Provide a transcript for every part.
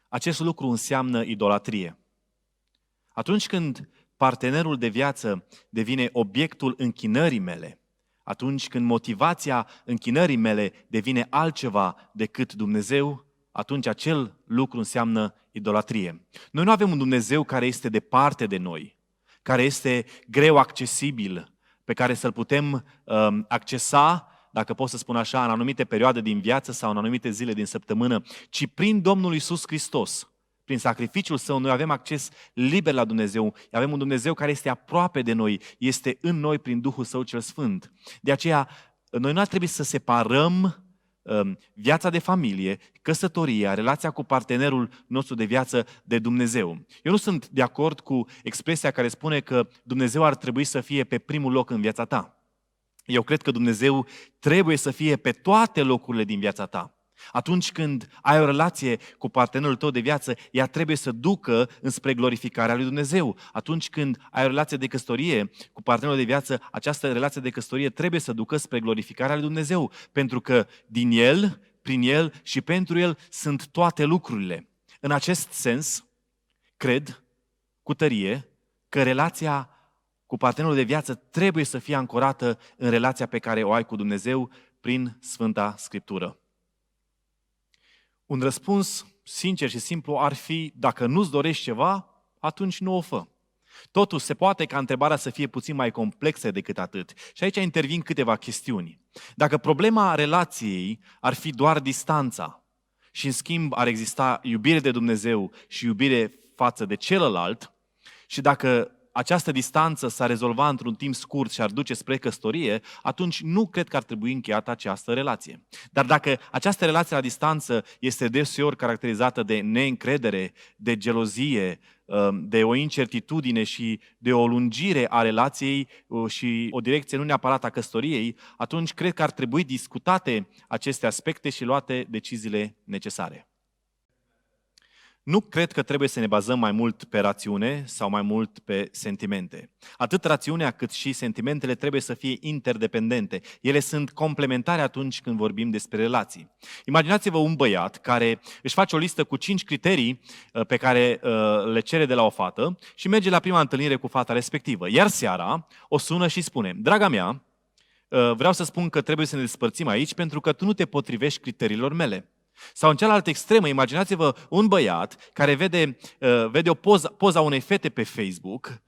acest lucru înseamnă idolatrie. Atunci când partenerul de viață devine obiectul închinării mele, atunci când motivația închinării mele devine altceva decât Dumnezeu, atunci acel lucru înseamnă idolatrie. Noi nu avem un Dumnezeu care este departe de noi, care este greu accesibil, pe care să-L putem accesa, dacă pot să spun așa, în anumite perioade din viață sau în anumite zile din săptămână, ci prin Domnul Iisus Hristos, prin sacrificiul Său, noi avem acces liber la Dumnezeu. Avem un Dumnezeu care este aproape de noi, este în noi prin Duhul Său cel Sfânt. De aceea, noi nu ar trebui să separăm viața de familie, căsătoria, relația cu partenerul nostru de viață de Dumnezeu. Eu nu sunt de acord cu expresia care spune că Dumnezeu ar trebui să fie pe primul loc în viața ta. Eu cred că Dumnezeu trebuie să fie pe toate locurile din viața ta. Atunci când ai o relație cu partenerul tău de viață, ea trebuie să ducă înspre glorificarea lui Dumnezeu. Atunci când ai o relație de căsătorie cu partenerul de viață, această relație de căsătorie trebuie să ducă spre glorificarea lui Dumnezeu, pentru că din El, prin El și pentru El sunt toate lucrurile. În acest sens, cred cu tărie că relația cu partenerul de viață trebuie să fie ancorată în relația pe care o ai cu Dumnezeu prin Sfânta Scriptură. Un răspuns sincer și simplu ar fi, dacă nu-ți dorești ceva, atunci nu o fă. Totuși, se poate ca întrebarea să fie puțin mai complexă decât atât. Și aici intervin câteva chestiuni. Dacă problema relației ar fi doar distanța și, în schimb, ar exista iubire de Dumnezeu și iubire față de celălalt, și dacă această distanță s-ar rezolva într-un timp scurt și ar duce spre căsătorie, atunci nu cred că ar trebui încheiată această relație. Dar dacă această relație la distanță este deseori caracterizată de neîncredere, de gelozie, de o incertitudine și de o lungire a relației și o direcție nu neapărat a căsătoriei, atunci cred că ar trebui discutate aceste aspecte și luate deciziile necesare. Nu cred că trebuie să ne bazăm mai mult pe rațiune sau mai mult pe sentimente. Atât rațiunea cât și sentimentele trebuie să fie interdependente. Ele sunt complementare atunci când vorbim despre relații. Imaginați-vă un băiat care își face o listă cu 5 criterii pe care le cere de la o fată și merge la prima întâlnire cu fata respectivă. Iar seara o sună și spune: draga mea, vreau să spun că trebuie să ne despărțim aici pentru că tu nu te potrivești criteriilor mele. Sau în cealaltă extremă, imaginați-vă un băiat care vede o poza unei fete pe Facebook,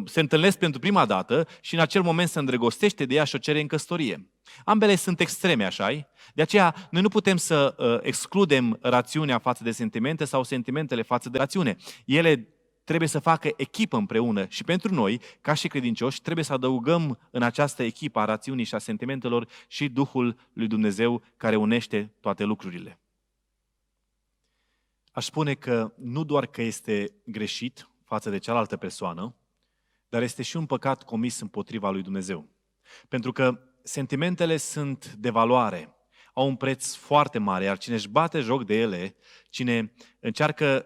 se întâlnesc pentru prima dată și în acel moment se îndrăgostește de ea și o cere în căsătorie. Ambele sunt extreme, așa-i? De aceea, noi nu putem să excludem rațiunea față de sentimente sau sentimentele față de rațiune. Ele trebuie să facă echipă împreună și pentru noi, ca și credincioși, trebuie să adăugăm în această echipă a rațiunii și a sentimentelor și Duhul lui Dumnezeu care unește toate lucrurile. Aș spune că nu doar că este greșit față de cealaltă persoană, dar este și un păcat comis împotriva lui Dumnezeu. Pentru că sentimentele sunt de valoare, au un preț foarte mare, iar cine își bate joc de ele, cine încearcă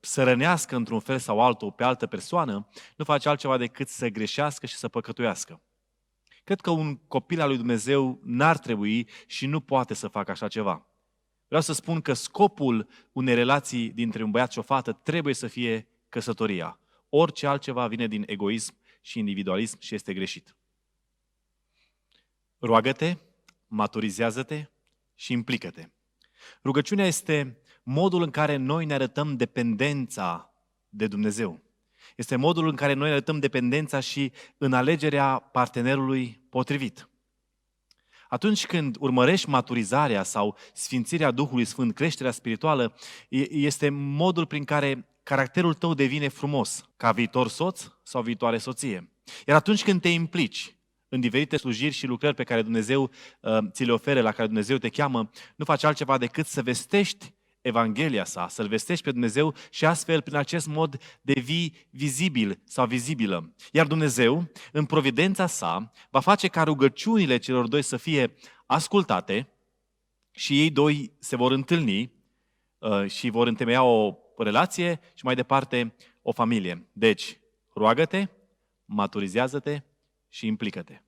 să rănească într-un fel sau altul pe altă persoană, nu face altceva decât să greșească și să păcătuiască. Cred că un copil al lui Dumnezeu n-ar trebui și nu poate să facă așa ceva. Vreau să spun că scopul unei relații dintre un băiat și o fată trebuie să fie căsătoria. Orice altceva vine din egoism și individualism și este greșit. Roagă-te, maturizează-te și implică-te. Rugăciunea este modul în care noi ne arătăm dependența de Dumnezeu. Este modul în care noi ne arătăm dependența și în alegerea partenerului potrivit. Atunci când urmărești maturizarea sau sfințirea Duhului Sfânt, creșterea spirituală, este modul prin care caracterul tău devine frumos, ca viitor soț sau viitoare soție. Iar atunci când te implici în diferite slujiri și lucrări pe care Dumnezeu ți le oferă, la care Dumnezeu te cheamă, nu faci altceva decât să vestești Evanghelia sa, să-L vestești pe Dumnezeu și astfel, prin acest mod, devii vizibil sau vizibilă. Iar Dumnezeu, în providența sa, va face ca rugăciunile celor doi să fie ascultate și ei doi se vor întâlni și vor întemeia o relație și mai departe o familie. Deci, roagă-te, maturizează-te și implică-te.